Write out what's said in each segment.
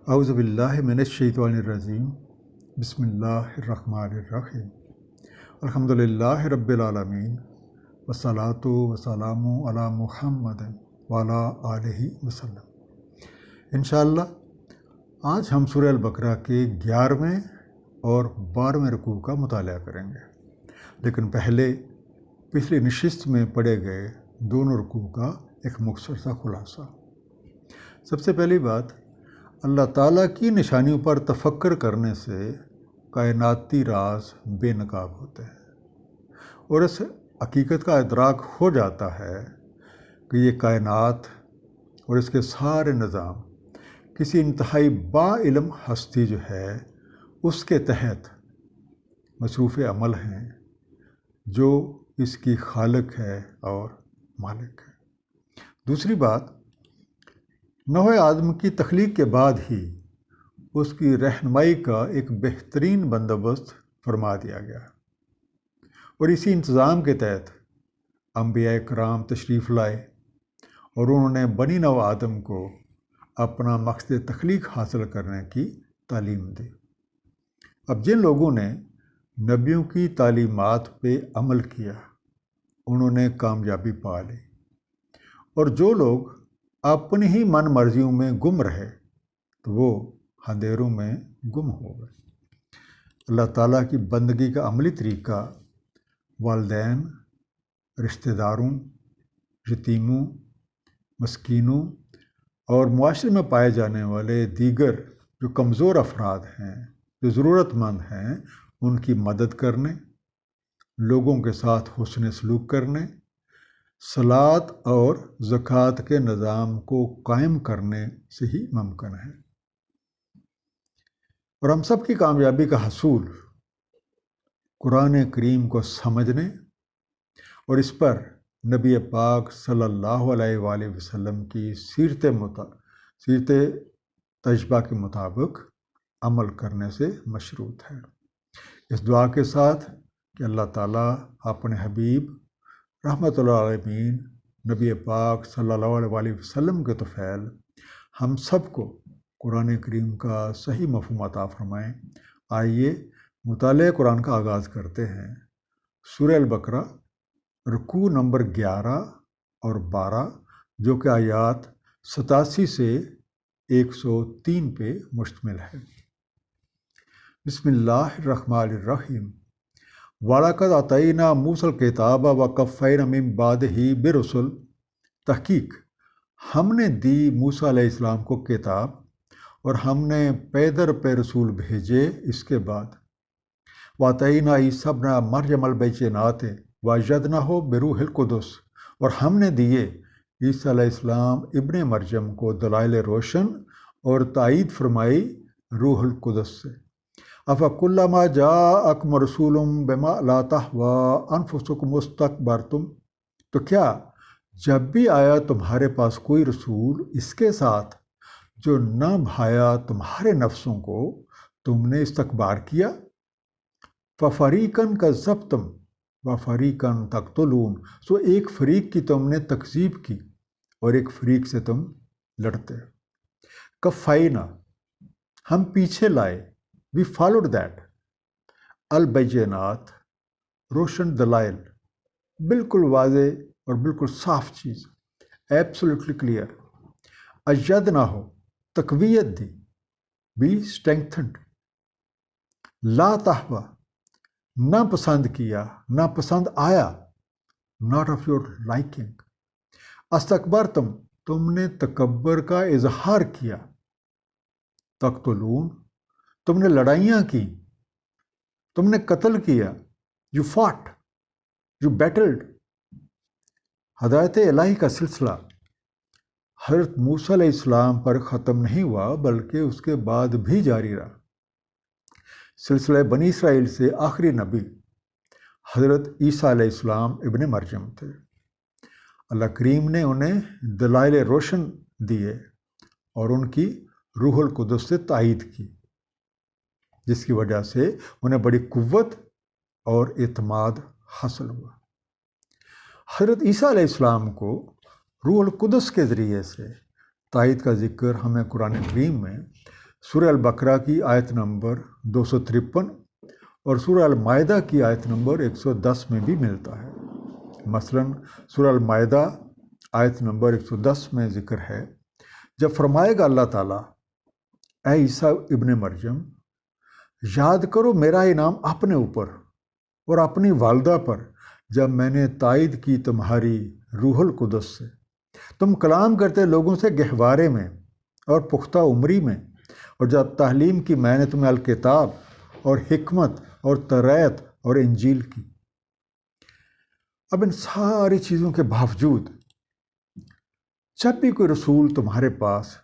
اعوذ باللہ من الشیطان الرجیم بسم اللہ الرحمن الرحیم الحمد للہ رب العالمین والصلاۃ والسلام علی محمد وعلی آلہ وسلم۔ انشاءاللہ آج ہم سورہ البقرہ کے 11ویں اور 12ویں رکوع کا مطالعہ کریں گے، لیکن پہلے پچھلی نشست میں پڑھے گئے دونوں رکوع کا ایک مختصر سا خلاصہ۔ سب سے پہلی بات، اللہ تعالیٰ کی نشانیوں پر تفکر کرنے سے کائناتی راز بے نقاب ہوتے ہیں اور اس حقیقت کا ادراک ہو جاتا ہے کہ یہ کائنات اور اس کے سارے نظام کسی انتہائی با علم ہستی جو ہے اس کے تحت مصروف عمل ہیں، جو اس کی خالق ہے اور مالک ہے۔ دوسری بات، نوح آدم کی تخلیق کے بعد ہی اس کی رہنمائی کا ایک بہترین بندوبست فرما دیا گیا اور اسی انتظام کے تحت انبیاء کرام تشریف لائے اور انہوں نے بنی نوح آدم کو اپنا مقصد تخلیق حاصل کرنے کی تعلیم دی۔ اب جن لوگوں نے نبیوں کی تعلیمات پہ عمل کیا انہوں نے کامیابی پا لی، اور جو لوگ اپنی ہی من مرضیوں میں گم رہے تو وہ اندھیروں میں گم ہو گئے۔ اللہ تعالیٰ کی بندگی کا عملی طریقہ والدین، رشتہ داروں، یتیموں، مسکینوں اور معاشرے میں پائے جانے والے دیگر جو کمزور افراد ہیں، جو ضرورت مند ہیں، ان کی مدد کرنے، لوگوں کے ساتھ حسن سلوک کرنے، صلاۃ اور زکوٰۃ کے نظام کو قائم کرنے سے ہی ممکن ہے۔ اور ہم سب کی کامیابی کا حصول قرآن کریم کو سمجھنے اور اس پر نبی پاک صلی اللہ علیہ وآلہ وسلم کی سیرت طیبہ کے مطابق عمل کرنے سے مشروط ہے۔ اس دعا کے ساتھ کہ اللہ تعالیٰ اپنے حبیب رحمۃ اللہ علیہ نبی پاک صلی اللہ علیہ وآلہ وسلم کے طفیل ہم سب کو قرآن کریم کا صحیح مفہوم عطا فرمائیں۔ آئیے مطالعہ قرآن کا آغاز کرتے ہیں۔ سورہ البقرہ رکوع نمبر 11 اور 12، جو کہ آیات 87 سے 103 پہ مشتمل ہے۔ بسم اللہ الرحمن الرحیم۔ وَلَقَدْ آتَيْنَا مُوسَى الْكِتَابَ وَقَفَّيْنَا مِن بَعْدِهِ بِالرُّسُلِ۔ تحقیق ہم نے دی موسیٰ علیہ السلام کو کتاب اور ہم نے پے در پے رسول بھیجے اس کے بعد۔ وَآتَيْنَا عِیسیٰ ابْنَ مَرْیَمَ الْبَیِّنَاتِ وَأَیَّدْنَاهُ بِرُوحِ الْقُدُسِ، اور ہم نے دیے عیسیٰ علیہ السلام ابن مریم کو دلائل روشن اور تائید فرمائی روح القدس سے۔ أَفَكُلَّمَا جَاءَكُمْ رَسُولٌ بِمَا لَا تَهْوَىٰ أَنفُسُكُمُ اسْتَكْبَرْتُمْ، تو کیا جب بھی آیا تمہارے پاس کوئی رسول اس کے ساتھ جو نہ بھایا تمہارے نفسوں کو، تم نے استکبار کیا۔ فَفَرِيقًا كَذَّبْتُمْ وَفَرِيقًا تَقْتُلُونَ، سو ایک فریق کی تم نے تکذیب کی اور ایک فریق سے تم لڑتے۔ کفینا، ہم پیچھے لائے، we followed that، البینات، روشن دلائل، بالکل واضح اور بالکل صاف چیز، ایبسولوٹلی کلیئر۔ ایدنا ہو، تقویت دی، be strengthened۔ لا تہویٰ، نہ پسند کیا، نہ پسند آیا، not of your liking۔ استکبرتم، تم نے تکبر کا اظہار کیا۔ تقتلون، تم نے لڑائیاں کی، تم نے قتل کیا، you fought، you battled۔ ہدایت الہی کا سلسلہ حضرت موسیٰ علیہ السلام پر ختم نہیں ہوا بلکہ اس کے بعد بھی جاری رہا۔ سلسلہ بنی اسرائیل سے آخری نبی حضرت عیسیٰ علیہ السلام ابن مریم تھے۔ اللہ کریم نے انہیں دلائل روشن دیے اور ان کی روح القدس سے تائید کی، جس کی وجہ سے انہیں بڑی قوت اور اعتماد حاصل ہوا۔ حضرت عیسیٰ علیہ السلام کو روح القدس کے ذریعے سے تائید کا ذکر ہمیں قرآن کریم میں سورہ البقرہ کی آیت نمبر 253 اور سورہ المائدہ کی آیت نمبر 110 میں بھی ملتا ہے۔ مثلاً سورہ المائدہ آیت نمبر 110 میں ذکر ہے، جب فرمائے گا اللہ تعالیٰ، اے عیسیٰ ابن مریم، یاد کرو میرا انعام اپنے اوپر اور اپنی والدہ پر جب میں نے تائید کی تمہاری روح القدس سے، تم کلام کرتے لوگوں سے گہوارے میں اور پختہ عمری میں، اور جب تعلیم کی میں نے تمہیں الکتاب اور حکمت اور تریت اور انجیل کی۔ اب ان ساری چیزوں کے باوجود جب بھی کوئی رسول تمہارے پاس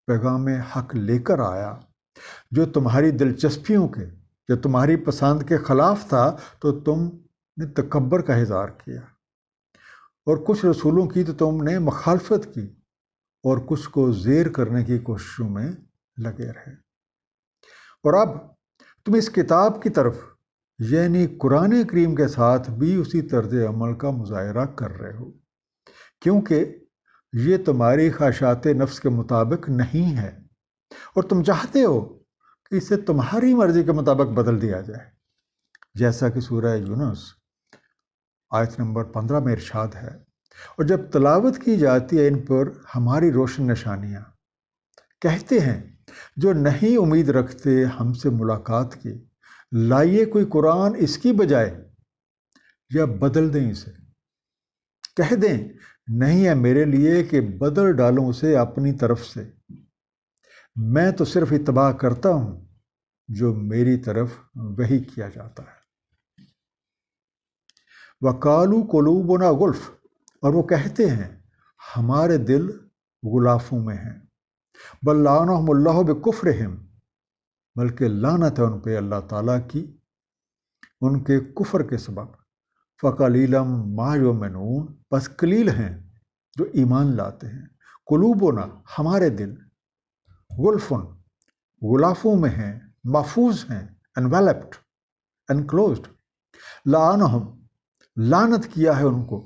پیغام حق لے کر آیا جو تمہاری دلچسپیوں کے یا تمہاری پسند کے خلاف تھا، تو تم نے تکبر کا اظہار کیا، اور کچھ رسولوں کی تو تم نے مخالفت کی اور کچھ کو زیر کرنے کی کوششوں میں لگے رہے۔ اور اب تم اس کتاب کی طرف یعنی قرآن کریم کے ساتھ بھی اسی طرز عمل کا مظاہرہ کر رہے ہو، کیونکہ یہ تمہاری خواہشات نفس کے مطابق نہیں ہے، اور تم چاہتے ہو کہ اسے تمہاری مرضی کے مطابق بدل دیا جائے، جیسا کہ سورہ یونس آیت نمبر 15 میں ارشاد ہے، اور جب تلاوت کی جاتی ہے ان پر ہماری روشن نشانیاں، کہتے ہیں جو نہیں امید رکھتے ہم سے ملاقات کی، لائیے کوئی قرآن اس کی بجائے یا بدل دیں اسے، کہہ دیں نہیں ہے میرے لیے کہ بدل ڈالوں اسے اپنی طرف سے، میں تو صرف اتباع کرتا ہوں جو میری طرف وحی کیا جاتا ہے۔ وَقَالُوا قُلُوبُنَا غُلْف، اور وہ کہتے ہیں ہمارے دل غلافوں میں ہیں، بل لعنہم اللہ بکفرہم، بلکہ لعنت ہے ان پہ اللہ تعالیٰ کی ان کے کفر کے سبب، فقلیلا ما یؤمنون، بس قلیل ہیں جو ایمان لاتے ہیں، قلوبنا ہمارے دل، غلفن غلافوں میں ہیں، محفوظ ہیں، انویلپڈ، انکلوزڈ، لعنہم لعنت کیا ہے ان کو،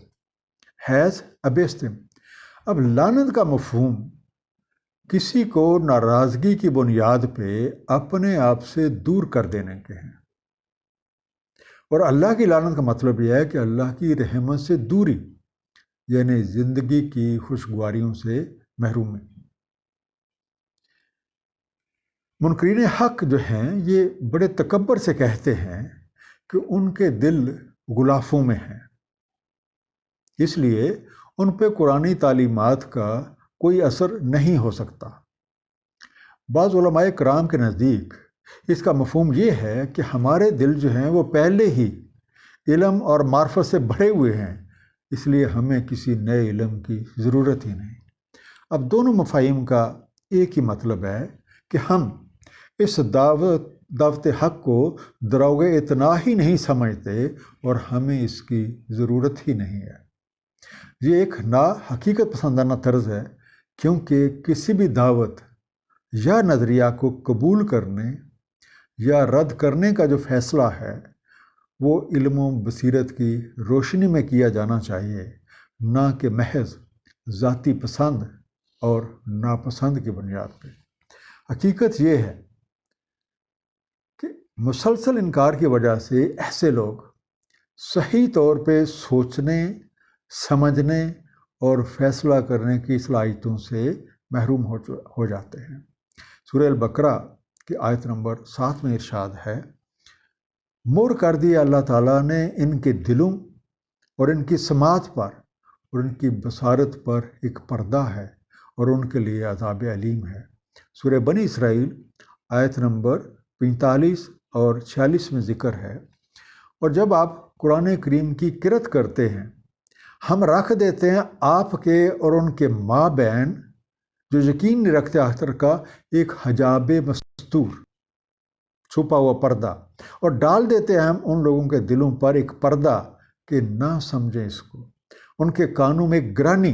حیث ابیستم۔ اب لعنت کا مفہوم کسی کو ناراضگی کی بنیاد پہ اپنے آپ سے دور کر دینے کے ہیں، اور اللہ کی لعنت کا مطلب یہ ہے کہ اللہ کی رحمت سے دوری، یعنی زندگی کی خوشگواریوں سے محرومی۔ منکرین حق جو ہیں یہ بڑے تکبر سے کہتے ہیں کہ ان کے دل غلافوں میں ہیں، اس لیے ان پہ قرآنی تعلیمات کا کوئی اثر نہیں ہو سکتا۔ بعض علماء کرام کے نزدیک اس کا مفہوم یہ ہے کہ ہمارے دل جو ہیں وہ پہلے ہی علم اور معرفت سے بھرے ہوئے ہیں، اس لیے ہمیں کسی نئے علم کی ضرورت ہی نہیں۔ اب دونوں مفاہیم کا ایک ہی مطلب ہے کہ ہم اس دعوت حق کو دروغ اتنا ہی نہیں سمجھتے اور ہمیں اس کی ضرورت ہی نہیں ہے۔ یہ ایک نا حقیقت پسندانہ طرز ہے، کیونکہ کسی بھی دعوت یا نظریہ کو قبول کرنے یا رد کرنے کا جو فیصلہ ہے وہ علم و بصیرت کی روشنی میں کیا جانا چاہیے، نہ کہ محض ذاتی پسند اور ناپسند کی بنیاد پہ۔ حقیقت یہ ہے کہ مسلسل انکار کی وجہ سے ایسے لوگ صحیح طور پہ سوچنے، سمجھنے اور فیصلہ کرنے کی صلاحیتوں سے محروم ہو جاتے ہیں۔ سورہ البقرہ کی آیت نمبر 7 میں ارشاد ہے، مور کر دیا اللہ تعالیٰ نے ان کے دلوں اور ان کی سماعت پر اور ان کی بصارت پر ایک پردہ ہے اور ان کے لیے عذاب علیم ہے۔ سورہ بنی اسرائیل آیت نمبر 45 اور 46 میں ذکر ہے، اور جب آپ قرآن کریم کی قرأت کرتے ہیں ہم رکھ دیتے ہیں آپ کے اور ان کے مابین جو یقین نہیں رکھتے آخر کا ایک حجاب مستور، چھپا ہوا پردہ، اور ڈال دیتے ہیں ہم ان لوگوں کے دلوں پر ایک پردہ کہ نہ سمجھیں اس کو، ان کے کانوں میں ایک گرانی،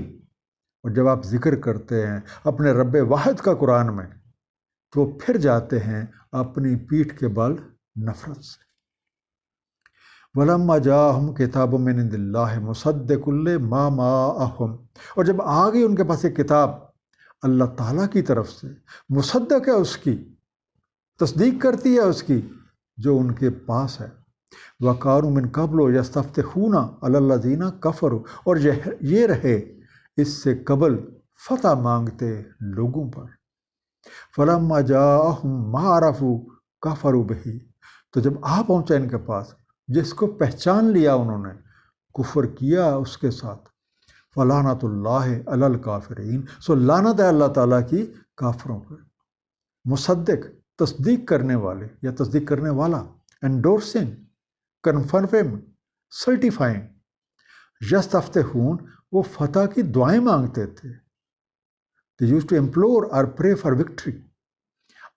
اور جب آپ ذکر کرتے ہیں اپنے رب واحد کا قرآن میں تو پھر جاتے ہیں اپنی پیٹھ کے بل نفرت سے۔ وَلَمَّا جَاءَهُمْ كِتَابٌ مِّنْ عِندِ اللَّهِ مُصَدِّقٌ لِّمَا مَعَهُمْ، اور جب آ گئی ان کے پاس ایک کتاب اللہ تعالیٰ کی طرف سے، مصدق ہے اس کی تصدیق کرتی ہے اس کی جو ان کے پاس ہے۔ وَقَالُوا مِن قَبْلُ يَسْتَفْتِحُونَ عَلَى الَّذِينَ كَفَرُوا، اور یہ رہے اس سے قبل فتح مانگتے لوگوں پر۔ فَلَمَّا جَاءَهُم مَّا عَرَفُوا كَفَرُوا بِهِ، تو جب آ پہنچا ان کے پاس جس کو پہچان لیا انہوں نے، کفر کیا اس کے ساتھ۔ فَلَعْنَةُ اللَّهِ عَلَى الْكَافِرِينَ، سو لعنت ہے اللہ تعالیٰ کی کافروں پر۔ مصدق، تصدیق کرنے والے یا تصدیق کرنے والا، انڈورسنگ، کنفرمنگ، سرٹیفائنگ۔ یستفتحون، وہ فتح کی دعائیں مانگتے تھے۔ They used to implore or pray for victory۔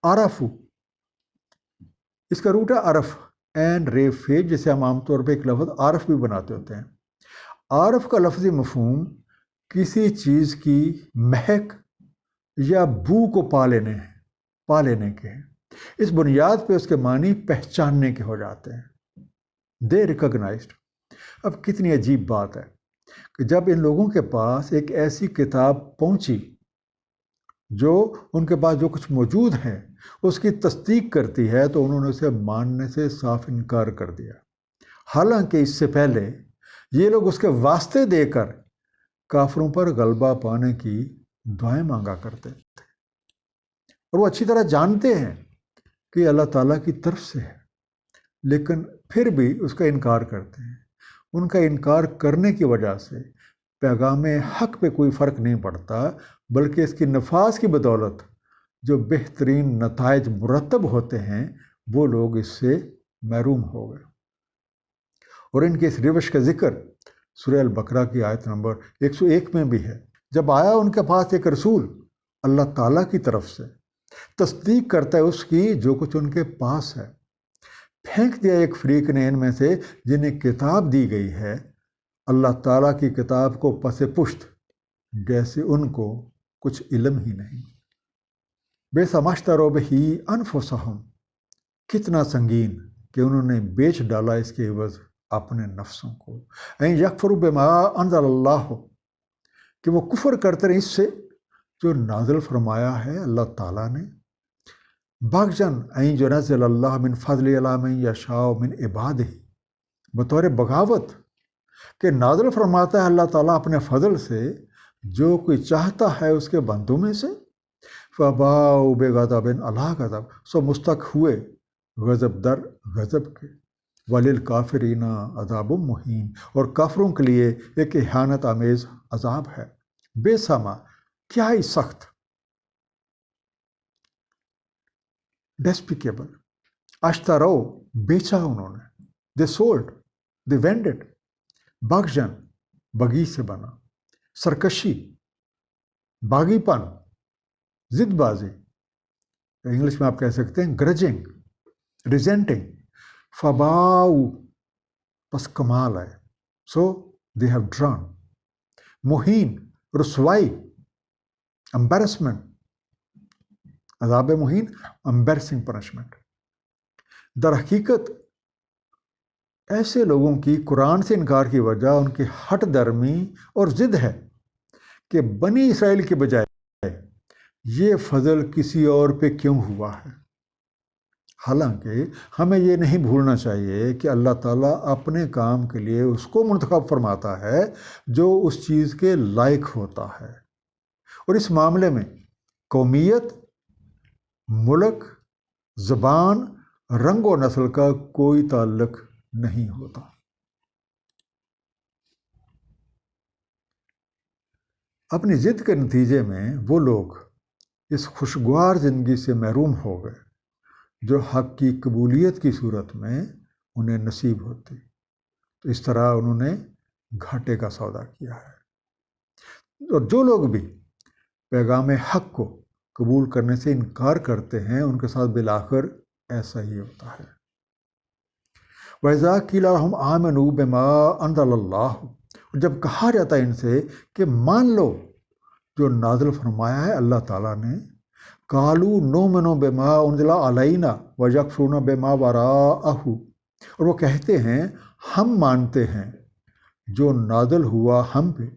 عرفو، اس کا روٹ ہے عرف، این ریف فیج، جسے ہم عام طور پہ ایک لفظ عارف بھی بناتے ہوتے ہیں۔ عارف کا لفظی مفہوم کسی چیز کی مہک یا بو کو پا لینے کے ہیں۔ اس بنیاد پہ اس کے معنی پہچاننے کے ہو جاتے ہیں۔ دے ریکگنائزڈ۔ اب کتنی عجیب بات ہے کہ جب ان لوگوں کے پاس ایک ایسی کتاب پہنچی جو ان کے پاس جو کچھ موجود ہے اس کی تصدیق کرتی ہے، تو انہوں نے اسے ماننے سے صاف انکار کر دیا، حالانکہ اس سے پہلے یہ لوگ اس کے واسطے دے کر کافروں پر غلبہ پانے کی دعائیں مانگا کرتے تھے، اور وہ اچھی طرح جانتے ہیں کہ اللہ تعالیٰ کی طرف سے ہے، لیکن پھر بھی اس کا انکار کرتے ہیں۔ ان کا انکار کرنے کی وجہ سے پیغام حق پہ کوئی فرق نہیں پڑتا، بلکہ اس کی نفاذ کی بدولت جو بہترین نتائج مرتب ہوتے ہیں وہ لوگ اس سے محروم ہو گئے۔ اور ان کے اس روش کا ذکر سورہ البقرہ کی آیت نمبر 101 میں بھی ہے۔ جب آیا ان کے پاس ایک رسول اللہ تعالیٰ کی طرف سے، تصدیق کرتا ہے اس کی جو کچھ ان کے پاس ہے، پھینک دیا ایک فریق نے ان میں سے جنہیں کتاب دی گئی ہے اللہ تعالیٰ کی کتاب کو پس پشت، جیسے ان کو کچھ علم ہی نہیں۔ بے سماشترو بہی انفسہم، کتنا سنگین کہ انہوں نے بیچ ڈالا اس کے عوض اپنے نفسوں کو۔ این یکفروا بما انزل اللہ، کہ وہ کفر کرتے رہے اس سے جو نازل فرمایا ہے اللہ تعالیٰ نے۔ بغضاً این ینزل اللہ من فضل علی من یشاء من عبادہ، بطور بغاوت کہ نازل فرماتا ہے اللہ تعالیٰ اپنے فضل سے جو کوئی چاہتا ہے اس کے بندوں میں سے۔ فباؤ بغضب علی غضب، سو مستحق ہوئے غضب در غضب کے۔ وللکافرین عذاب مہین، اور کافروں کے لیے ایک اہانت آمیز عذاب ہے۔ بے سما، کیا ہی سخت، ڈیسپیکیبل۔ اشترو، بیچا انہوں نے، دے سولڈ، دے وینڈڈ، بغضاً، بغی سے بنا، سرکشی، باغی پن، ضد بازی، انگلش میں آپ کہہ سکتے ہیں گرجنگ، ریزینٹنگ۔ فباؤ، پس کمال ہے، سو دے ہیو ڈران۔ مہین، رسوائی، امبیرسمنٹ، عذاب مہین، امبیرسنگ پنشمنٹ۔ در حقیقت ایسے لوگوں کی قرآن سے انکار کی وجہ ان کی ہٹ درمی اور ضد ہے کہ بنی اسرائیل کے بجائے یہ فضل کسی اور پہ کیوں ہوا ہے۔ حالانکہ ہمیں یہ نہیں بھولنا چاہیے کہ اللہ تعالیٰ اپنے کام کے لیے اس کو منتخب فرماتا ہے جو اس چیز کے لائق ہوتا ہے، اور اس معاملے میں قومیت، ملک، زبان، رنگ و نسل کا کوئی تعلق نہیں ہوتا۔ اپنی ضد کے نتیجے میں وہ لوگ اس خوشگوار زندگی سے محروم ہو گئے جو حق کی قبولیت کی صورت میں انہیں نصیب ہوتی، تو اس طرح انہوں نے گھاٹے کا سودا کیا ہے۔ اور جو لوگ بھی پیغام حق کو قبول کرنے سے انکار کرتے ہیں ان کے ساتھ بالآخر ایسا ہی ہوتا ہے۔ وَإِذَا قِيلَ لَهُمْ آمِنُوا بِمَا أَنزَلَ اللَّهُ، اور جب کہا جاتا ہے ان سے کہ مان لو جو نازل فرمایا ہے اللہ تعالیٰ نے، قَالُوا نُؤْمِنُ بِمَا أُنزِلَ عَلَيْنَا وَيَكْفُرُونَ بِمَا وَرَاءَهُ، اور وہ کہتے ہیں ہم مانتے ہیں جو نازل ہوا ہم پہ،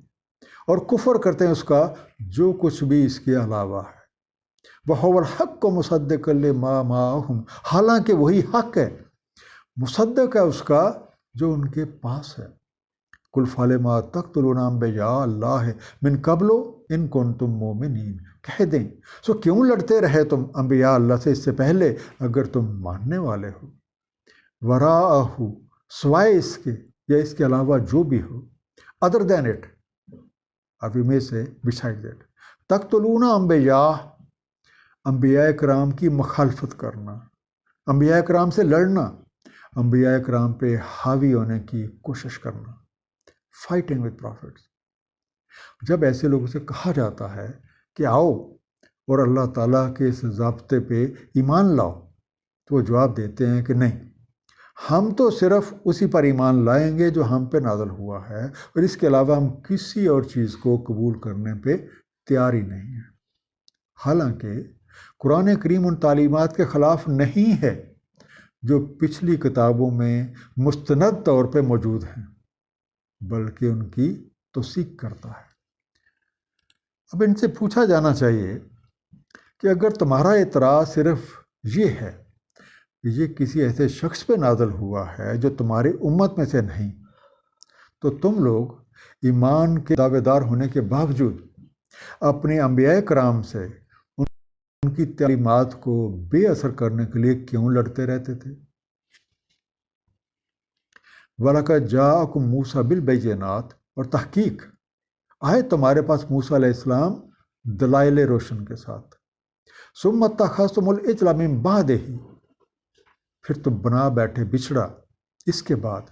اور کفر کرتے ہیں اس کا جو کچھ بھی اس کے علاوہ ہے۔ وَهُوَ الْحَقُّ مُصَدِّقًا لِمَا مَعَهُمْ، حالانکہ وہی حق ہے، مصدق ہے اس کا جو ان کے پاس ہے۔ قُلْ فَلِمَ تَقْتُلُونَ أَنْبِيَاءَ اللَّهِ مِنْ قَبْلُ إِنْ كُنْتُمْ مُؤْمِنِينَ، کہہ دیں سو کیوں لڑتے رہے تم انبیاء اللہ سے اس سے پہلے اگر تم ماننے والے ہو۔ وراءہ، سوائے اس کے یا اس کے علاوہ جو بھی ہو، ادر دین اٹ، ابھی میں سے بسائڈ دیٹ، تقتلون انبیاء، انبیاء کرام کی مخالفت کرنا، انبیاء کرام سے لڑنا، انبیاء کرام پہ حاوی ہونے کی کوشش کرنا، فائٹنگ وتھ پروفٹس۔ جب ایسے لوگوں سے کہا جاتا ہے کہ آؤ اور اللہ تعالیٰ کے اس ضابطے پہ ایمان لاؤ، تو وہ جواب دیتے ہیں کہ نہیں، ہم تو صرف اسی پر ایمان لائیں گے جو ہم پہ نازل ہوا ہے، اور اس کے علاوہ ہم کسی اور چیز کو قبول کرنے پہ تیار ہی نہیں ہیں۔ حالانکہ قرآن کریم ان تعلیمات کے خلاف نہیں ہے جو پچھلی کتابوں میں مستند طور پہ موجود ہیں، بلکہ ان کی توثیق کرتا ہے۔ اب ان سے پوچھا جانا چاہیے کہ اگر تمہارا اعتراض صرف یہ ہے کہ یہ کسی ایسے شخص پہ نازل ہوا ہے جو تمہاری امت میں سے نہیں، تو تم لوگ ایمان کے دعوے دار ہونے کے باوجود اپنے انبیاء کرام سے ان کی تعلیمات کو بے اثر کرنے کے لیے کیوں لڑتے رہتے تھے؟ وَلَقَدْ جَاءَكُم مُوسَىٰ بِالْبَيِّنَاتِ، اور تحقیق آئے تمہارے پاس موسیٰ علیہ السلام دلائل روشن کے ساتھ، ثُمَّ اتَّخَذْتُمُ الْعِجْلَ مِن بَعْدِهِ، پھر تم بنا بیٹھے بچڑا اس کے بعد،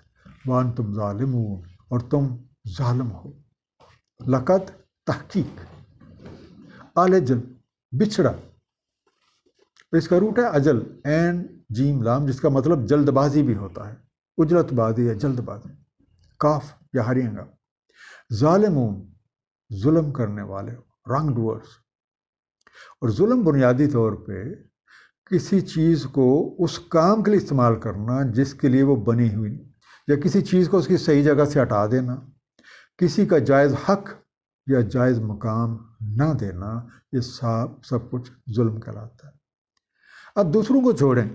وَأَنْتُمْ ظَالِمُونَ، اور تم ظالم ہو۔ لقد، تحقیق، العجل، بچڑا، اس کا روٹ ہے اجل، این جیم لام، جس کا مطلب جلد بازی بھی ہوتا ہے، اجلت بازی یا جلد بازی، کاف یا ہرینگا، ظالمون، ظلم کرنے والے، رانگ ڈوئرس۔ اور ظلم بنیادی طور پہ کسی چیز کو اس کام کے لیے استعمال کرنا جس کے لیے وہ بنی ہوئی، یا کسی چیز کو اس کی صحیح جگہ سے ہٹا دینا، کسی کا جائز حق یا جائز مقام نہ دینا، یہ سب کچھ ظلم کہلاتا ہے۔ اب دوسروں کو چھوڑیں،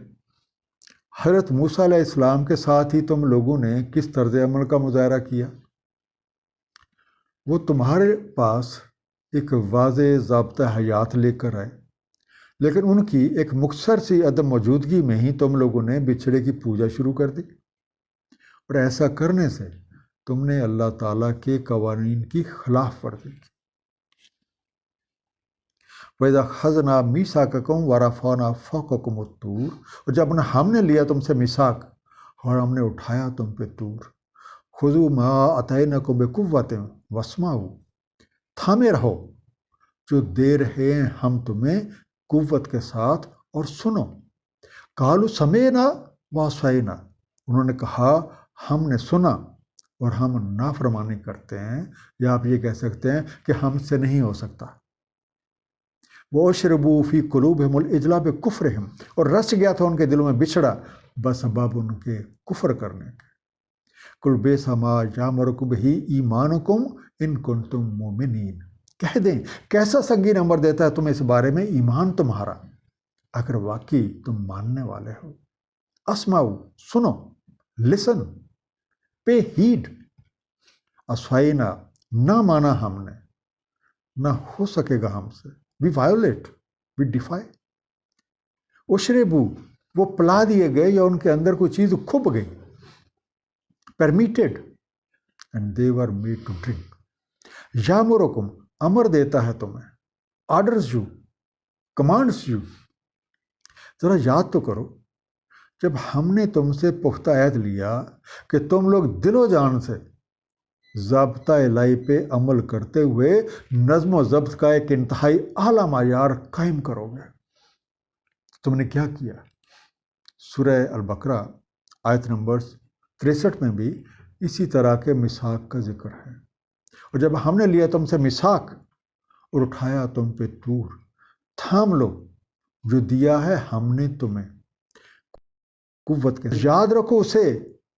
حضرت موسیٰ علیہ السلام کے ساتھ ہی تم لوگوں نے کس طرز عمل کا مظاہرہ کیا؟ وہ تمہارے پاس ایک واضح ضابطہ حیات لے کر آئے، لیکن ان کی ایک مختصر سی عدم موجودگی میں ہی تم لوگوں نے بچھڑے کی پوجا شروع کر دی، اور ایسا کرنے سے تم نے اللہ تعالیٰ کے قوانین کی خلاف ورزی کی۔ وَإِذَا أَخَذْنَا مِيثَاقَكُمْ وَرَفَعْنَا فَوْقَكُمُ الطُّورَ، اور جب ہم نے لیا تم سے میثاق اور ہم نے اٹھایا تم پہ طور، خُذُوا مَا آتَيْنَاكُم بِقُوَّةٍ وَاسْمَعُوا، تھامے رہو جو دے رہے ہیں ہم تمہیں قوت کے ساتھ، اور سنو۔ قالوا سمعنا وعصینا، انہوں نے کہا ہم نے سنا اور ہم نافرمانی کرتے ہیں، یا آپ یہ کہہ سکتے ہیں کہ ہم سے نہیں ہو سکتا۔ وَأَشْرَبُوا فِي قُلُوبِهِمُ الْعِجْلَ بِكُفْرِهِمْ، اور رچ گیا تھا ان کے دلوں میں بچڑا بسبب ان کے کفر کرنے کے۔ قُلْ بِئْسَ مَا یَأْمُرُکُم بِهِ ایمانکم ان کنتم مؤمنین، کہہ دیں کیسا سنگین امر دیتا ہے تمہیں اس بارے میں ایمان تمہارا، اگر واقعی تم ماننے والے ہو۔ اسمعوا، سنو، لسن، پے ہیڈ، اسوائنا، نہ مانا ہم نے، نہ ہو سکے گا ہم سے، we violate, we defy۔ اشربو، وہ پلا دیے گئے یا ان کے اندر کوئی چیز کھپ گئی، permitted and they were made to drink۔ یامرکم، امر دیتا ہے تمہیں، آرڈرز یو، کمانڈس یو۔ ذرا یاد تو کرو جب ہم نے تم سے پختہ عہد لیا کہ تم لوگ دل و جان سے ضابطہ الہی پہ عمل کرتے ہوئے نظم و ضبط کا ایک انتہائی اعلیٰ معیار قائم کرو گے، تم نے کیا کیا؟ سورہ البقرہ آیت نمبر 63 میں بھی اسی طرح کے میثاق کا ذکر ہے۔ اور جب ہم نے لیا تم سے میثاق اور اٹھایا تم پہ طور، تھام لو جو دیا ہے ہم نے تمہیں قوت کے، یاد رکھو اسے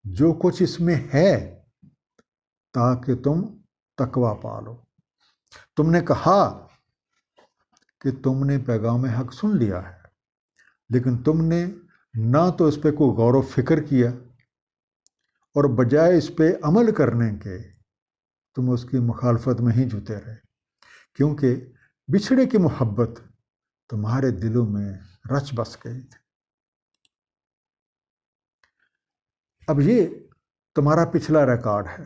جو کچھ اس میں ہے تاکہ تم تقوی پالو۔ تم نے کہا کہ تم نے پیغام حق سن لیا ہے، لیکن تم نے نہ تو اس پہ کوئی غور و فکر کیا، اور بجائے اس پہ عمل کرنے کے تم اس کی مخالفت میں ہی جوتے رہے، کیونکہ بچھڑے کی محبت تمہارے دلوں میں رچ بس گئی تھی۔ اب یہ تمہارا پچھلا ریکارڈ ہے،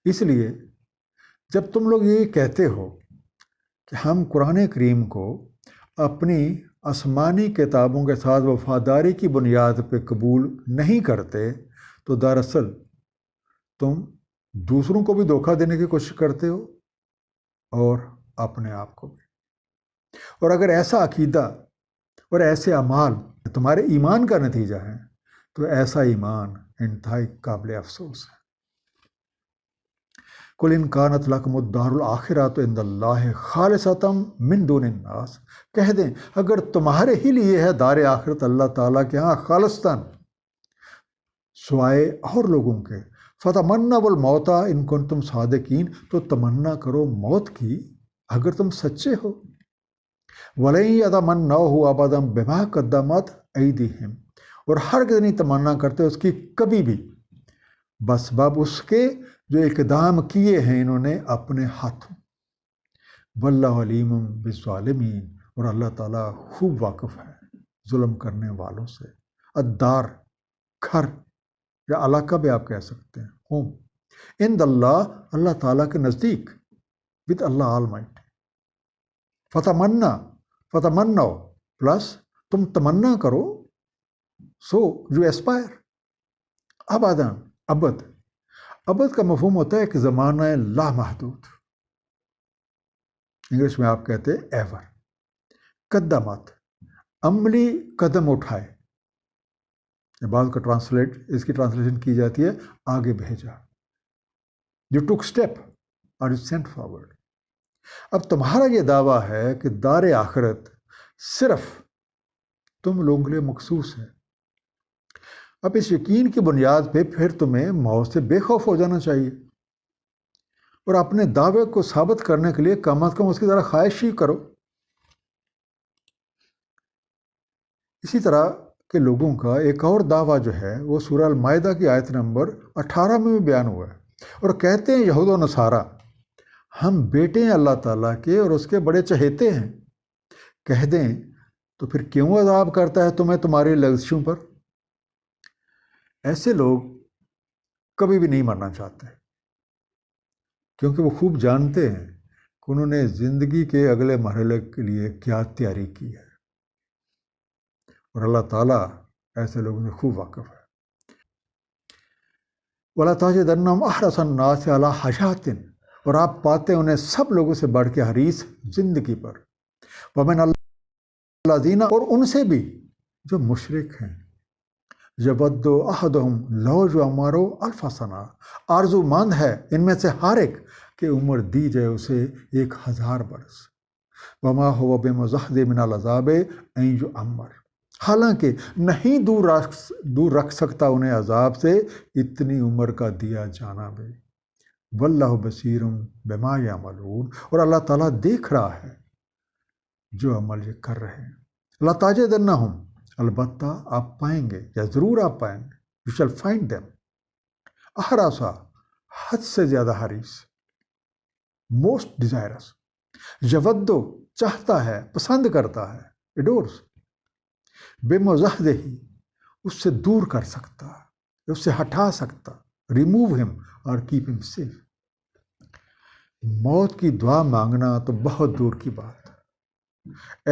اس لیے جب تم لوگ یہ کہتے ہو کہ ہم قرآن کریم کو اپنی آسمانی کتابوں کے ساتھ وفاداری کی بنیاد پہ قبول نہیں کرتے، تو دراصل تم دوسروں کو بھی دھوکہ دینے کی کوشش کرتے ہو اور اپنے آپ کو بھی۔ اور اگر ایسا عقیدہ اور ایسے اعمال تمہارے ایمان کا نتیجہ ہے تو ایسا ایمان انتہائی قابل افسوس ہے۔ قل ان کانت لکم الدار الآخرۃ عند اللہ خالصۃ من دون الناس، کہہ دیں اگر تمہارے ہی لیے ہے دار آخرت اللہ تعالیٰ کے ہاں خالصتاً سوائے اور لوگوں کے، فتمنوا الموت ان کنتم صادقین، تو تمنا کرو موت کی اگر تم سچے ہو۔ وَلَن يَتَمَنَّوْهُ أَبَدًا بِمَا قَدَّمَتْ أَيْدِيهِمْ، اور ہرگز نہیں تمنا کرتے اس کی کبھی بھی، بسبب اس کے جو اقدام کیے ہیں انہوں نے اپنے ہاتھوں۔ وَاللَّهُ عَلِيمٌ بِالظَّالِمِينَ، اور اللہ تعالیٰ خوب واقف ہے ظلم کرنے والوں سے۔ الدار، گھر یا علاقہ بھی آپ کہہ سکتے ہیں، ہوم، عند اللہ، اللہ تعالیٰ کے نزدیک، with اللہ Almighty۔ فتمنو پلس تم تمنا کرو، سو یو ایسپائر، ابداً، ابد کا مفہوم ہوتا ہے ایک زمانہ لامحدود، انگلش میں آپ کہتے ہیں ایور۔ قدمت، عملی قدم اٹھائے، بعض کا اس کی ٹرانسلیشن کی جاتی ہے آگے بھیجا، یو ٹک اسٹیپ اور یو سینٹ فارورڈ۔ اب تمہارا یہ دعویٰ ہے کہ دار آخرت صرف تم لوگوں کے لیے مخصوص ہے، اب اس یقین کی بنیاد پہ پھر تمہیں موت سے بے خوف ہو جانا چاہیے، اور اپنے دعوے کو ثابت کرنے کے لیے کم از کم اس کی ذرا خواہش ہی کرو۔ اسی طرح کے لوگوں کا ایک اور دعویٰ جو ہے وہ سورہ المائدہ کی آیت نمبر 18 میں بھی بیان ہوا ہے، اور کہتے ہیں یہود و نصارہ ہم بیٹے ہیں اللہ تعالیٰ کے اور اس کے بڑے چہیتے ہیں۔ کہہ دیں تو پھر کیوں عذاب کرتا ہے تمہیں تمہاری لغزشوں پر؟ ایسے لوگ کبھی بھی نہیں مرنا چاہتے، کیونکہ وہ خوب جانتے ہیں کہ انہوں نے زندگی کے اگلے مرحلے کے لیے کیا تیاری کی ہے، اور اللہ تعالیٰ ایسے لوگوں سے خوب واقف ہے۔ وَلَا تَجِدَنَّهُمْ أَحْرَصَ النَّاسِ عَلَىٰ حَيَاةٍ، اور آپ پاتے انہیں سب لوگوں سے بڑھ کے حریص زندگی پر۔ وَمِنَ الَّذِينَ، اور ان سے بھی جو مشرک ہیں، يَوَدُّ أَحَدُهُمْ لَوْ يُعَمَّرُ أَلْفَ سَنَةٍ، آرزو مند ہے ان میں سے ہر ایک کہ عمر دی جائے اسے 1000 برس۔ وَمَا هُوَ بِمُزَحْزِحٍ مِنَ الْعَذَابِ أَن يُعَمَّرَ، حالانکہ نہیں دور رکھ سکتا انہیں عذاب سے اتنی عمر کا دیا جانا بھی۔ واللہ بصیر بما یعملون، اور اللہ تعالیٰ دیکھ رہا ہے جو عمل یہ کر رہے ہیں۔ لَتَجِدَنَّهُمْ، البتہ آپ پائیں گے یا ضرور آپ پائیں گے، you shall find them، احرصا، حد سے زیادہ حریص، موسٹ ڈیزائرس، یودو، چاہتا ہے، پسند کرتا ہے، اڈورس، بے مزحزح، اس سے دور کر سکتا، اس سے ہٹا سکتا، ریموو ہم اور کیپ ہم سیف۔ موت کی دعا مانگنا تو بہت دور کی بات ہے،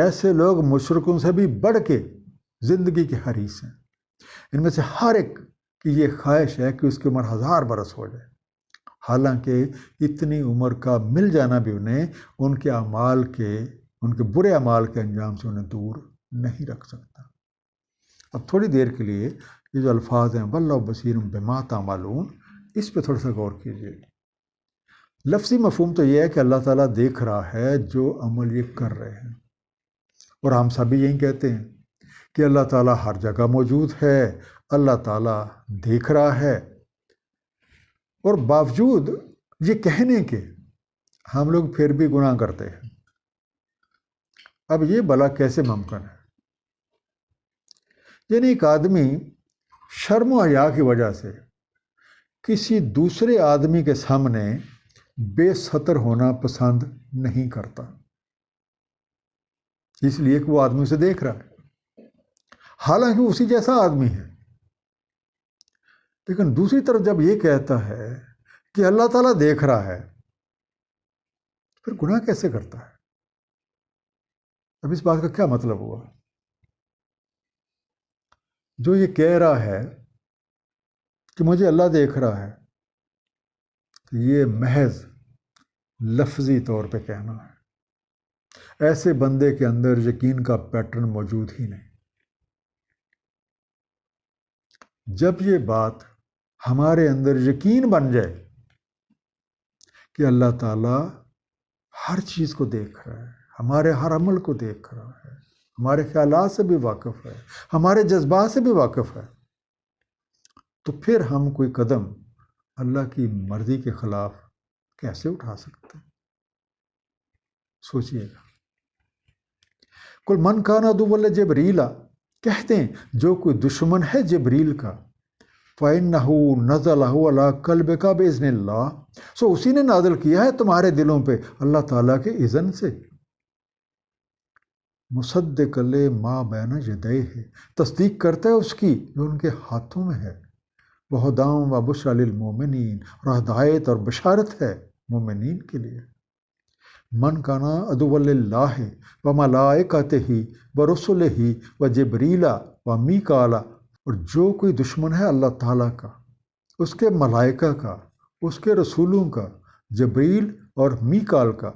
ایسے لوگ مشرکوں سے بھی بڑھ کے زندگی کے حریص ہیں۔ ان میں سے ہر ایک کی یہ خواہش ہے کہ اس کی عمر 1000 برس ہو جائے، حالانکہ اتنی عمر کا مل جانا بھی انہیں ان کے برے اعمال کے انجام سے انہیں دور نہیں رکھ سکتا۔ اب تھوڑی دیر کے لیے یہ جو الفاظ ہیں واللہ بصیر بما تعملون، اس پہ تھوڑا سا غور کیجیے۔ لفظی مفہوم تو یہ ہے کہ اللہ تعالیٰ دیکھ رہا ہے جو عمل یہ کر رہے ہیں، اور ہم سبھی یہی کہتے ہیں کہ اللہ تعالیٰ ہر جگہ موجود ہے، اللہ تعالیٰ دیکھ رہا ہے، اور باوجود یہ کہنے کے ہم لوگ پھر بھی گناہ کرتے ہیں، اب یہ بلا کیسے ممکن ہے؟ یعنی ایک آدمی شرم و حیا کی وجہ سے کسی دوسرے آدمی کے سامنے بے ستر ہونا پسند نہیں کرتا، اس لیے کہ وہ آدمی اسے دیکھ رہا ہے، حالانکہ اسی جیسا آدمی ہے۔ لیکن دوسری طرف جب یہ کہتا ہے کہ اللہ تعالیٰ دیکھ رہا ہے، پھر گناہ کیسے کرتا ہے؟ اب اس بات کا کیا مطلب ہوا؟ جو یہ کہہ رہا ہے کہ مجھے اللہ دیکھ رہا ہے، یہ محض لفظی طور پہ کہنا ہے، ایسے بندے کے اندر یقین کا پیٹرن موجود ہی نہیں۔ جب یہ بات ہمارے اندر یقین بن جائے کہ اللہ تعالیٰ ہر چیز کو دیکھ رہا ہے، ہمارے ہر عمل کو دیکھ رہا ہے، ہمارے خیالات سے بھی واقف ہے، ہمارے جذبات سے بھی واقف ہے، تو پھر ہم کوئی قدم اللہ کی مرضی کے خلاف کیسے اٹھا سکتے ہیں؟ سوچئے گا۔ کل من کان عدو لجبریل، کہتے ہیں جو کوئی دشمن ہے جبریل کا، فَإِنَّهُ نَزَلَهُ عَلَىٰ قَلْبِكَ بِإِذْنِ اللَّهِ، سو اسی نے نازل کیا ہے تمہارے دلوں پہ اللہ تعالیٰ کے اذن سے، مصدق لما بین یدیہ، تصدیق کرتا ہے اس کی جو ان کے ہاتھوں میں ہے، وہدیٰ وبشریٰ للمؤمنین، اور ہدایت اور بشارت ہے مومنین کے لیے۔ من کان عدوا للہ وملائکتہ ورسلہ وجبریل ومیکال، اور جو کوئی دشمن ہے اللہ تعالیٰ کا، اس کے ملائکہ کا، اس کے رسولوں کا، جبریل اور میکال کا،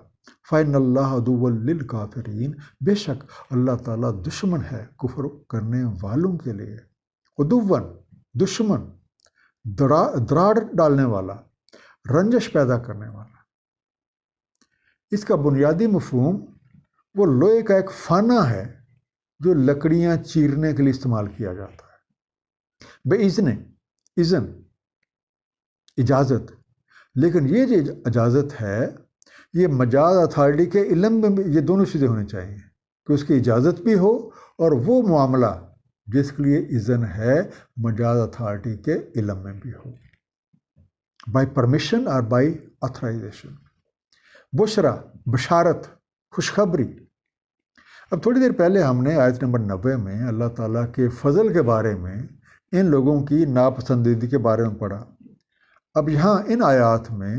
فَإِنَّ اللَّهَ عَدُوٌّ لِّلْكَافِرِينَ، بے شک اللہ تعالیٰ دشمن ہے کفر کرنے والوں کے لیے۔ عدوًّ، دشمن، دراڑ ڈالنے والا، رنجش پیدا کرنے والا۔ اس کا بنیادی مفہوم وہ لوہے کا ایک فانہ ہے جو لکڑیاں چیرنے کے لیے استعمال کیا جاتا ہے، بے اذن، اجازت۔ لیکن یہ جو اجازت ہے یہ مجاز اتھارٹی کے علم میں بھی یہ دونوں چیزیں ہونی چاہیے، کہ اس کی اجازت بھی ہو اور وہ معاملہ جس کے لیے اذن ہے مجاز اتھارٹی کے علم میں بھی ہو، بائی پرمیشن اور بائی آتھرائزیشن۔ بشرا، بشارت، خوشخبری۔ اب تھوڑی دیر پہلے ہم نے آیت نمبر 90 میں اللہ تعالیٰ کے فضل کے بارے میں، ان لوگوں کی ناپسندیدگی کے بارے میں پڑھا۔ اب یہاں ان آیات میں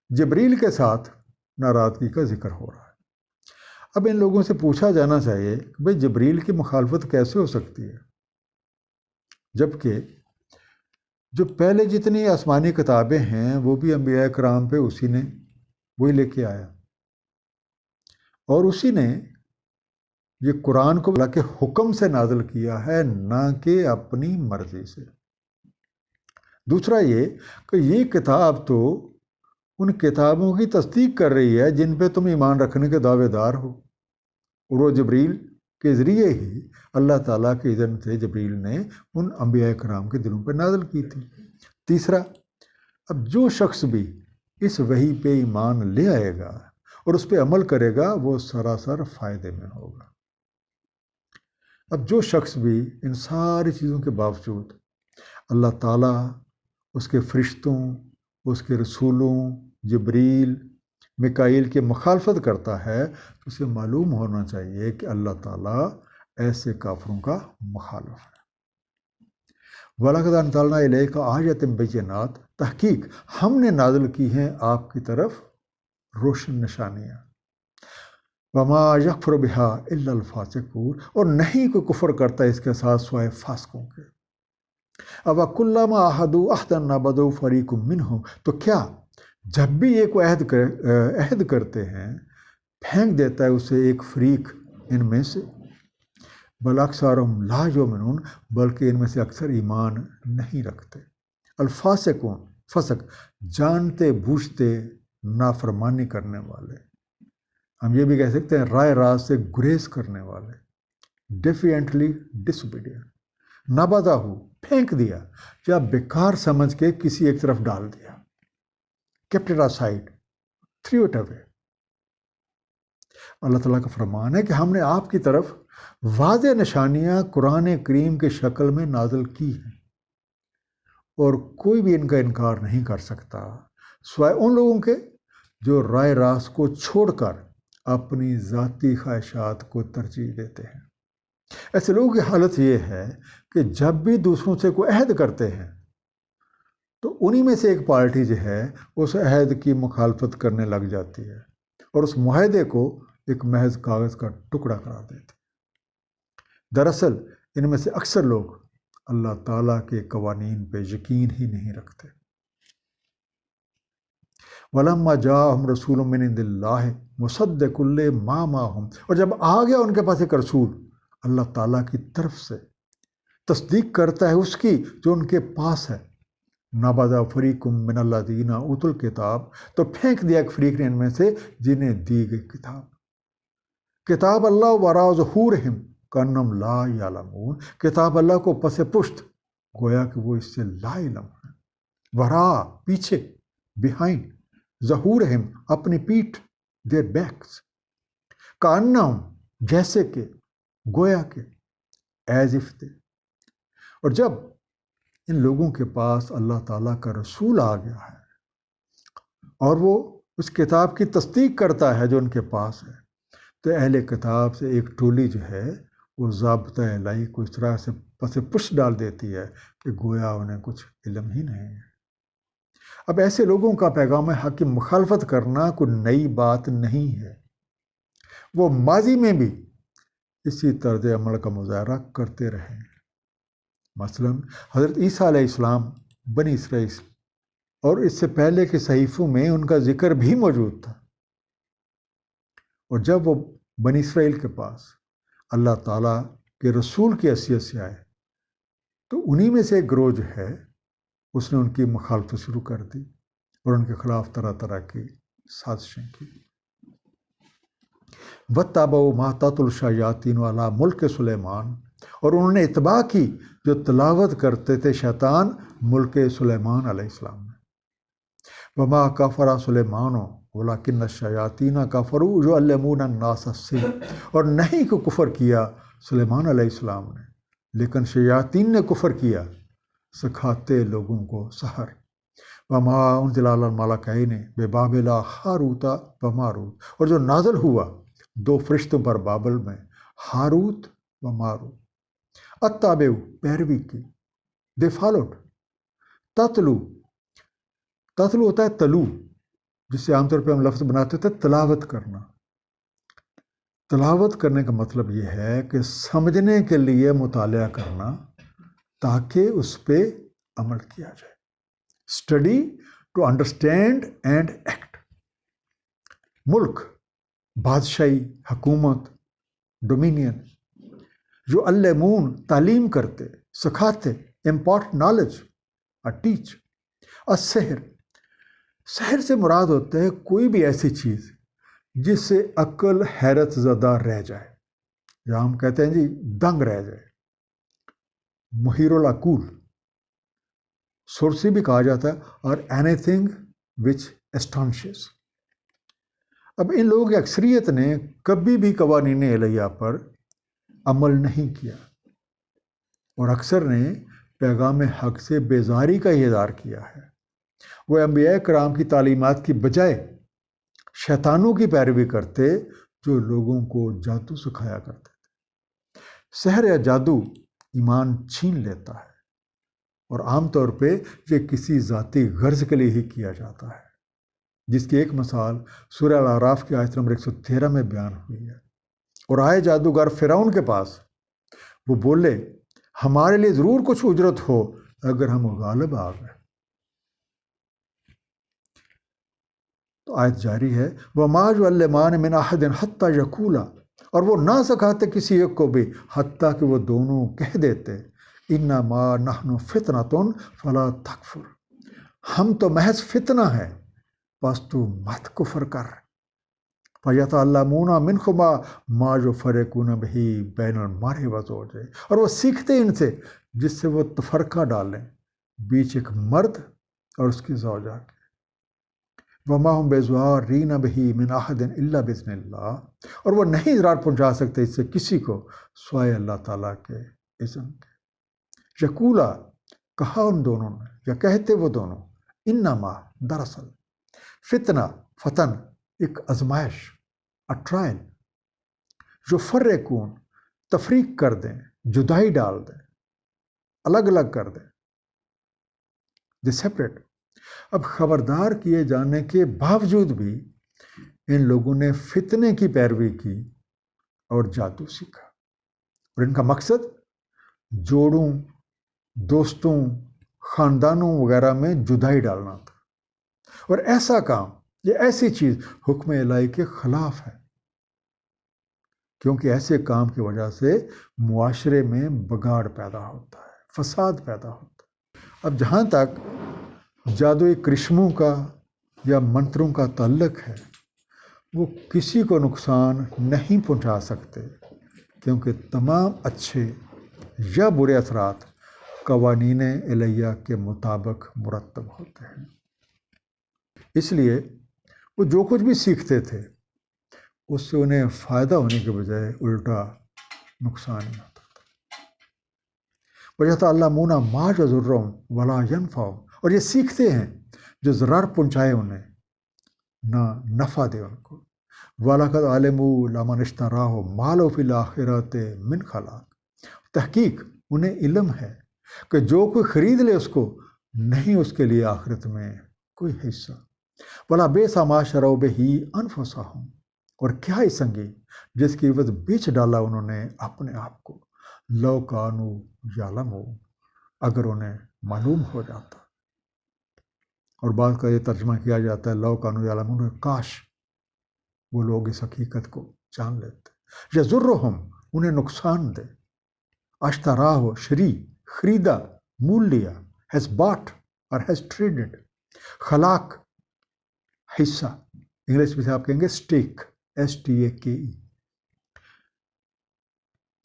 جبریل کے ساتھ ناراضگی کا ذکر ہو رہا ہے۔ اب ان لوگوں سے پوچھا جانا چاہیے کہ بھئی جبریل کی مخالفت کیسے ہو سکتی ہے، جبکہ جو پہلے جتنی آسمانی کتابیں ہیں وہ بھی انبیاء کرام پہ اسی نے وہی لے کے آیا، اور اسی نے یہ قرآن کو اللہ کے حکم سے نازل کیا ہے، نہ کہ اپنی مرضی سے۔ دوسرا یہ کہ یہ کتاب تو ان کتابوں کی تصدیق کر رہی ہے جن پہ تم ایمان رکھنے کے دعوے دار ہو، اور وہ جبریل کے ذریعے ہی اللہ تعالیٰ کے اذن سے جبریل نے ان انبیاء کرام کے دلوں پہ نازل کی تھی۔ تیسرا، اب جو شخص بھی اس وحی پہ ایمان لے آئے گا اور اس پہ عمل کرے گا وہ سراسر فائدے میں ہوگا۔ اب جو شخص بھی ان ساری چیزوں کے باوجود اللہ تعالیٰ، اس کے فرشتوں، اس کے رسولوں، جبریل، میکائیل کی مخالفت کرتا ہے تو اسے معلوم ہونا چاہیے کہ اللہ تعالیٰ ایسے کافروں کا مخالف ہے۔ وَلَقَدْ أَنزَلْنَا إِلَيْكَ آیَاتٍ بَيِّنَاتٍ، تحقیق ہم نے نازل کی ہیں آپ کی طرف روشن نشانیاں۔ وَمَا يَكْفُرُ بِهَا إِلَّا الْفَاسِقُونَ، اور نہیں کوئی کفر کرتا اس کے ساتھ سوائے فاسقوں کے۔ أَوَكُلَّمَا عَاهَدُوا عَهْدًا نَبَذَهُ فَرِيقٌ مِّنْهُمْ، تو کیا جب بھی ایک عہد کرتے ہیں پھینک دیتا ہے اسے ایک فریق ان میں سے، بل اکثرهم لا یؤمنون، بلکہ ان میں سے اکثر ایمان نہیں رکھتے۔ الفاسقون، فسق، جانتے بوجھتے نافرمانی کرنے والے، ہم یہ بھی کہہ سکتے ہیں رائے راست سے گریز کرنے والے، ڈیفینٹلی ڈس اوبیڈینٹ۔ نبذہ، پھینک دیا یا بیکار سمجھ کے کسی ایک طرف ڈال دیا، kept it aside, threw it away۔ اللہ تعالیٰ کا فرمان ہے کہ ہم نے آپ کی طرف واضح نشانیاں قرآن کریم کی شکل میں نازل کی ہیں، اور کوئی بھی ان کا انکار نہیں کر سکتا سوائے ان لوگوں کے جو رائے راست کو چھوڑ کر اپنی ذاتی خواہشات کو ترجیح دیتے ہیں۔ ایسے لوگوں کی حالت یہ ہے کہ جب بھی دوسروں سے کوئی عہد کرتے ہیں تو انہی میں سے ایک پارٹی جو ہے اس عہد کی مخالفت کرنے لگ جاتی ہے اور اس معاہدے کو ایک محض کاغذ کا ٹکڑا قرار دیتے ہیں۔ دراصل ان میں سے اکثر لوگ اللہ تعالیٰ کے قوانین پہ یقین ہی نہیں رکھتے۔ وَلَمَّا جَاءَهُمْ رَسُولٌ مِّنْ عِندِ اللَّهِ مُصَدِّقٌ لِّمَا مَعَهُمْ، اور جب آ گیا ان کے پاس ایک رسول اللہ تعالیٰ کی طرف سے، تصدیق کرتا ہے اس کی جو ان کے پاس ہے، نَبَذَ فَرِيقٌ مِّنَ الَّذِينَ أُوتُوا الْكِتَابَ، تو پھینک دیا ایک فریق نے ان میں سے جنہیں دی گئی کتاب اللہ وراء ظہورہم کأنہم لا یعلمون، کتاب اللہ کو پس پشت گویا کہ وہ اس سے لا علم ہے، وراء پیچھے، بیہائنڈ، ظہورہم اپنی پیٹھ، their backs، کأنہم جیسے کہ، گویا کہ، ایز اف they۔ اور جب ان لوگوں کے پاس اللہ تعالیٰ کا رسول آ گیا ہے اور وہ اس کتاب کی تصدیق کرتا ہے جو ان کے پاس ہے، تو اہل کتاب سے ایک ٹولی جو ہے وہ ضابطہ الہی کو اس طرح سے پس پش ڈال دیتی ہے کہ گویا انہیں کچھ علم ہی نہیں ہے۔ اب ایسے لوگوں کا پیغام حق کی مخالفت کرنا کوئی نئی بات نہیں ہے، وہ ماضی میں بھی اسی طرز عمل کا مظاہرہ کرتے رہے ہیں۔ مثلا حضرت عیسیٰ علیہ السلام بنی اسرائیل اور اس سے پہلے کے صحیفوں میں ان کا ذکر بھی موجود تھا، اور جب وہ بنی اسرائیل کے پاس اللہ تعالیٰ کے رسول کی حیثیت سے آئے تو انہی میں سے ایک گروہ جو ہے اس نے ان کی مخالفت شروع کر دی اور ان کے خلاف طرح طرح کی سازشیں کی۔ وَاتَّبَعُوا مَا تَتْلُو الشَّيَاطِينُ عَلَىٰ مُلْكِ سلیمان، اور انہوں نے اتباع کی جو تلاوت کرتے تھے شیطان ملک سلیمان علیہ السلام میں۔ وَمَا كَفَرَ سُلَيْمَانُ وَلَٰكِنَّ الشَّيَاطِينَ كَفَرُوا يُعَلِّمُونَ النَّاسَ السِّحْرَ، اور نہیں کو کفر کیا سلیمان علیہ السلام نے، لیکن شیاطین نے کفر کیا، سکھاتے لوگوں کو سحر۔ وَمَا أُنزِلَ عَلَى الْمَلَكَيْنِ بِبَابِلَ ہاروت و ماروت، اور جو نازل ہوا دو فرشتوں پر بابل میں، ہاروت و ماروت۔ اتبعوا، پیروی کی، دے فالوڈ، تتلو، تتلو ہوتا ہے تلو، جس سے عام طور پہ ہم لفظ بناتے تھے تلاوت کرنا۔ تلاوت کرنے کا مطلب یہ ہے کہ سمجھنے کے لیے مطالعہ کرنا تاکہ اس پہ عمل کیا جائے۔ Study to understand and act. ملک، بادشاہی، حکومت، ڈومینین، جو علمون، تعلیم کرتے، سکھاتے، امپارٹ نالج، ٹیچ۔ السحر، سحر سے مراد ہوتا ہے کوئی بھی ایسی چیز جس سے عقل حیرت زدہ رہ جائے، یا ہم کہتے ہیں جی دنگ رہ جائے، محیر العقول، سورسی بھی کہا جاتا ہے، اور اینی تھنگ وچ اسٹانشز۔ اب ان لوگوں کی اکثریت نے کبھی بھی قوانین الہیہ پر عمل نہیں کیا، اور اکثر نے پیغام حق سے بیزاری کا اظہار کیا ہے۔ وہ انبیاء کرام کی تعلیمات کی بجائے شیطانوں کی پیروی کرتے جو لوگوں کو جادو سکھایا کرتے تھے۔ سحر یا جادو ایمان چھین لیتا ہے، اور عام طور پہ یہ کسی ذاتی غرض کے لیے ہی کیا جاتا ہے، جس کی ایک مثال سورہ الاعراف کی آیت نمبر 113 میں بیان ہوئی ہے۔ اور آئے جادوگر فرعون کے پاس، وہ بولے ہمارے لیے ضرور کچھ اجرت ہو اگر ہم غالب آ گئے۔ تو آیت جاری ہے، وَمَا يُعَلِّمَانِ مِنْ أَحَدٍ حَتَّى يَقُولَا، اور وہ نہ سکھاتے کسی ایک کو بھی حتیٰ کہ وہ دونوں کہہ دیتے إِنَّمَا نَحْنُ فِتْنَةٌ فَلَا تَكْفُرْ، ہم تو محض فتنہ ہیں بس تو مت کفر کر۔ فَيَتَعَلَّمُونَ مِنْهُمَا مَا يُفَرِّقُونَ بِهِ بَيْنَ الْمَرْءِ وَزَوْجِهِ، اور وہ سیکھتے ان سے جس سے وہ تفرقہ ڈالیں بیچ ایک مرد اور اس کی زوجہ کے۔ وما ہم بِضَارِّینَ بِهِ مِنْ أَحَدٍ إِلَّا بِإِذْنِ اللَّهِ، اور وہ نہیں ضرر پہنچا سکتے اس سے کسی کو سوائے اللہ تعالیٰ کے اذن کے۔ یقولا، کہا ان دونوں نے یا کہتے وہ دونوں، انما، دراصل، فتنہ، فتن، ایک آزمائش، ٹرائل، جو فرقون، تفریق کر دیں، جدائی ڈال دیں، الگ الگ کر دیں، دی سیپریٹ۔ اب خبردار کیے جانے کے باوجود بھی ان لوگوں نے فتنے کی پیروی کی اور جادو سیکھا، اور ان کا مقصد جوڑوں، دوستوں، خاندانوں وغیرہ میں جدائی ڈالنا تھا، اور ایسا کام، یہ ایسی چیز حکم الہی کے خلاف ہے، کیونکہ ایسے کام کی وجہ سے معاشرے میں بگاڑ پیدا ہوتا ہے، فساد پیدا ہوتا ہے۔ اب جہاں تک جادوئی کرشموں کا یا منتروں کا تعلق ہے، وہ کسی کو نقصان نہیں پہنچا سکتے، کیونکہ تمام اچھے یا برے اثرات قوانین الہیہ کے مطابق مرتب ہوتے ہیں۔ اس لیے وہ جو کچھ بھی سیکھتے تھے اس سے انہیں فائدہ ہونے کے بجائے الٹا نقصان ہی ہوتا تھا۔ وَيَتَعَلَّمُونَ مَا يَضُرُّهُمْ وَلَا يَنفَعُهُمْ، اور یہ سیکھتے ہیں جو ضرر پہنچائے انہیں، نہ نفع دے ان کو۔ وَلَقَدْ عَلِمُوا لَمَنِ اشْتَرَاهُ مَا لَهُ فِي الْآخِرَةِ مِنْ خَلَاقٍ، تحقیق انہیں علم ہے کہ جو کوئی خرید لے اس کو، نہیں اس کے لیے آخرت میں کوئی حصہ۔ وَلَا بِئْسَ مَا اشْتَرَوْا بِهِ أَنفُسَهُمْ، اور کیا ہی سنگین جس کی عوض بیچ ڈالا انہوں نے اپنے آپ کو، لَوْ كَانُوا يَعْلَمُونَ، اگر انہیں معلوم ہو جاتا۔ اور بعض کا یہ ترجمہ کیا جاتا ہے لَوْ كَانُوا يَعْلَمُونَ، کاش وہ لوگ اس حقیقت کو جان لیتے۔ يَضُرُّهُمْ، انہیں نقصان دے، اشتراہ، شری، خریدا، مول لیا، has bought اور has traded، خلاق، حصہ، انگلش میں سے آپ کہیں گے اسٹیک، STAKE،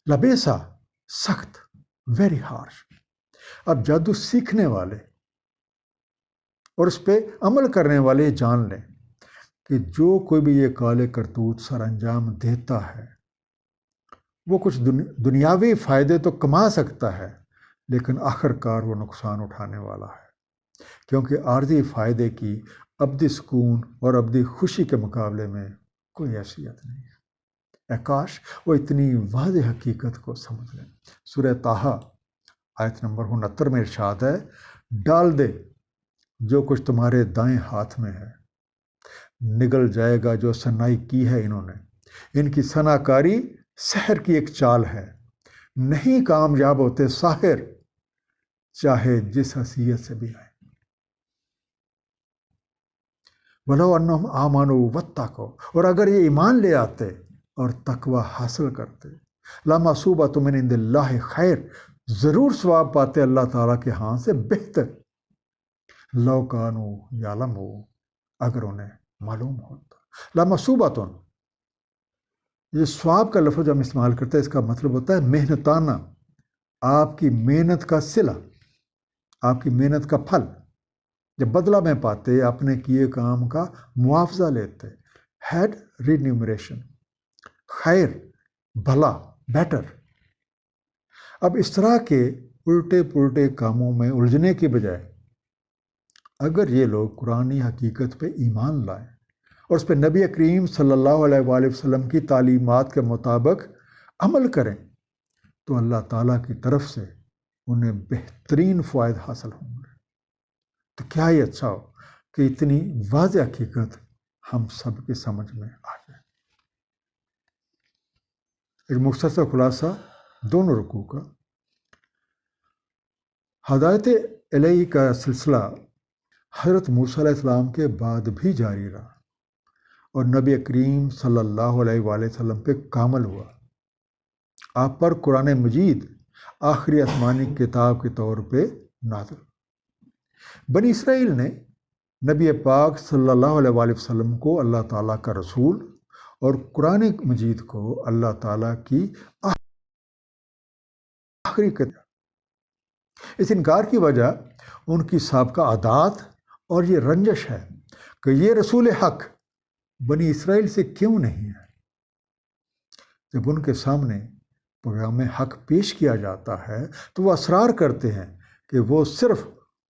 لبیسا، سخت، ویری ہارش۔ اب جادو سیکھنے والے اور اس پہ عمل کرنے والے جان لیں کہ جو کوئی بھی یہ کالے کرتوت سر انجام دیتا ہے، وہ کچھ دنیاوی فائدے تو کما سکتا ہے، لیکن آخر کار وہ نقصان اٹھانے والا ہے، کیونکہ عارضی فائدے کی ابدی سکون اور ابدی خوشی کے مقابلے میں کوئی حیثیت نہیں ہے۔ کاش وہ اتنی واضح حقیقت کو سمجھ لیں۔ سورہ طٰہٰ آیت نمبر 69 میں ارشاد ہے، ڈال دے جو کچھ تمہارے دائیں ہاتھ میں ہے، نگل جائے گا جو صنائی کی ہے انہوں نے، ان کی صنع کاری سحر کی ایک چال ہے، نہیں کامیاب ہوتے ساحر چاہے جس حیثیت سے بھی آئے۔ وَلَوْ أَنَّهُمْ آمَنُوا وَاتَّقَوْا، اور اگر یہ ایمان لے آتے اور تقوی حاصل کرتے، لَمَثُوبَةٌ مِّنْ عِندِ اللَّهِ خیر، ضرور ثواب پاتے اللہ تعالیٰ کے ہاں سے بہتر۔ لَوْ كَانُوا يَعْلَمُونَ، اگر انہیں معلوم ہوتا۔ لَمَثُوبَةٌ، یہ ثواب کا لفظ ہم استعمال کرتے ہیں، اس کا مطلب ہوتا ہے محنتانہ، آپ کی محنت کا صلہ، آپ کی محنت کا پھل، جب بدلہ میں پاتے، اپنے کیے کام کا معاوضہ لیتے، ہیڈ رینیومریشن، خیر، بھلا، بیٹر۔ اب اس طرح کے الٹے پلٹے کاموں میں الجھنے کی بجائے اگر یہ لوگ قرآنی حقیقت پہ ایمان لائیں اور اس پہ نبی کریم صلی اللہ علیہ وآلہ وسلم کی تعلیمات کے مطابق عمل کریں، تو اللہ تعالیٰ کی طرف سے انہیں بہترین فوائد حاصل ہوں گے۔ تو کیا ہی اچھا ہو کہ اتنی واضح حقیقت ہم سب کی سمجھ میں آ جائے۔ ایک مختصر خلاصہ دونوں رکوع کا۔ ہدایت الہی کا سلسلہ حضرت موسیٰ علیہ السلام کے بعد بھی جاری رہا اور نبی کریم صلی اللہ علیہ وآلہ وسلم پہ کامل ہوا۔ آپ پر قرآن مجید آخری آسمانی کتاب کے طور پہ نازل۔ بنی اسرائیل نے نبی پاک صلی اللہ علیہ وآلہ وسلم کو اللہ تعالیٰ کا رسول اور قرآن مجید کو اللہ تعالیٰ کی آخری کتاب۔ اس انکار کی وجہ ان کی سابقہ عادات اور یہ رنجش ہے کہ یہ رسول حق بنی اسرائیل سے کیوں نہیں ہے۔ جب ان کے سامنے پیغام حق پیش کیا جاتا ہے تو وہ اصرار کرتے ہیں کہ وہ صرف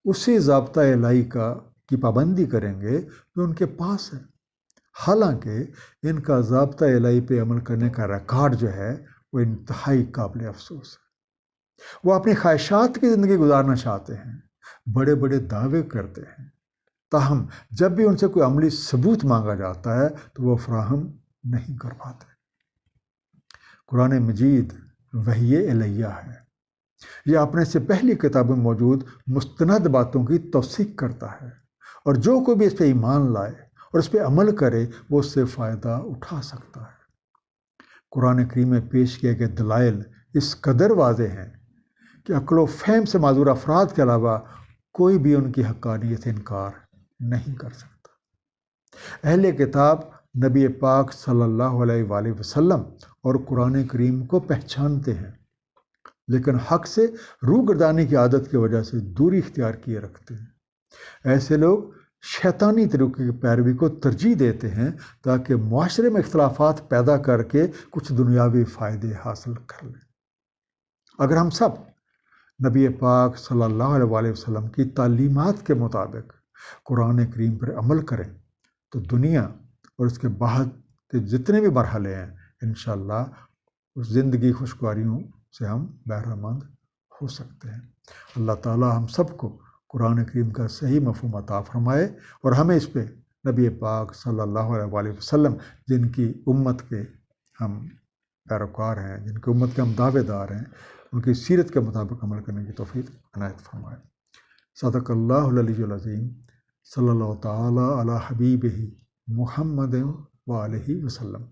اسی ضابطہ الہی کی پابندی کریں گے جو ان کے پاس ہے، حالانکہ ان کا ضابطہ الہی پہ عمل کرنے کا ریکارڈ جو ہے وہ انتہائی قابل افسوس ہے۔ وہ اپنی خواہشات کی زندگی گزارنا چاہتے ہیں، بڑے بڑے دعوے کرتے ہیں، تاہم جب بھی ان سے کوئی عملی ثبوت مانگا جاتا ہے تو وہ فراہم نہیں کر پاتے۔ قرآن مجید وحی الہیہ ہے، یہ اپنے سے پہلی کتابوں میں موجود مستند باتوں کی توثیق کرتا ہے، اور جو کوئی بھی اس پہ ایمان لائے اور اس پہ عمل کرے وہ اس سے فائدہ اٹھا سکتا ہے۔ قرآن کریم میں پیش کیے گئے دلائل اس قدر واضح ہیں کہ عقل و فہم سے معذور افراد کے علاوہ کوئی بھی ان کی حقانیت سے انکار نہیں کر سکتا۔ اہل کتاب نبی پاک صلی اللہ علیہ وآلہ وسلم اور قرآن کریم کو پہچانتے ہیں، لیکن حق سے روگردانی کی عادت کی وجہ سے دوری اختیار کیے رکھتے ہیں۔ ایسے لوگ شیطانی طریقے کی پیروی کو ترجیح دیتے ہیں تاکہ معاشرے میں اختلافات پیدا کر کے کچھ دنیاوی فائدے حاصل کر لیں۔ اگر ہم سب نبی پاک صلی اللہ علیہ وآلہ وسلم کی تعلیمات کے مطابق قرآن کریم پر عمل کریں تو دنیا اور اس کے بعد کے جتنے بھی مرحلے ہیں انشاءاللہ اس زندگی خوشگواریوں سے ہم بہرہ مند ہو سکتے ہیں۔ اللہ تعالیٰ ہم سب کو قرآن کریم کا صحیح مفہوم عطا فرمائے اور ہمیں اس پہ نبی پاک صلی اللہ علیہ وآلہ وسلم جن کی امت کے ہم پیروکار ہیں، جن کی امت کے ہم دعوے دار ہیں، ان کی سیرت کے مطابق عمل کرنے کی توفیق عنایت فرمائے۔ صدق اللہ العلی العظیم، صلی اللہ تعالیٰ علی حبیبہ محمد وآلہ وسلم۔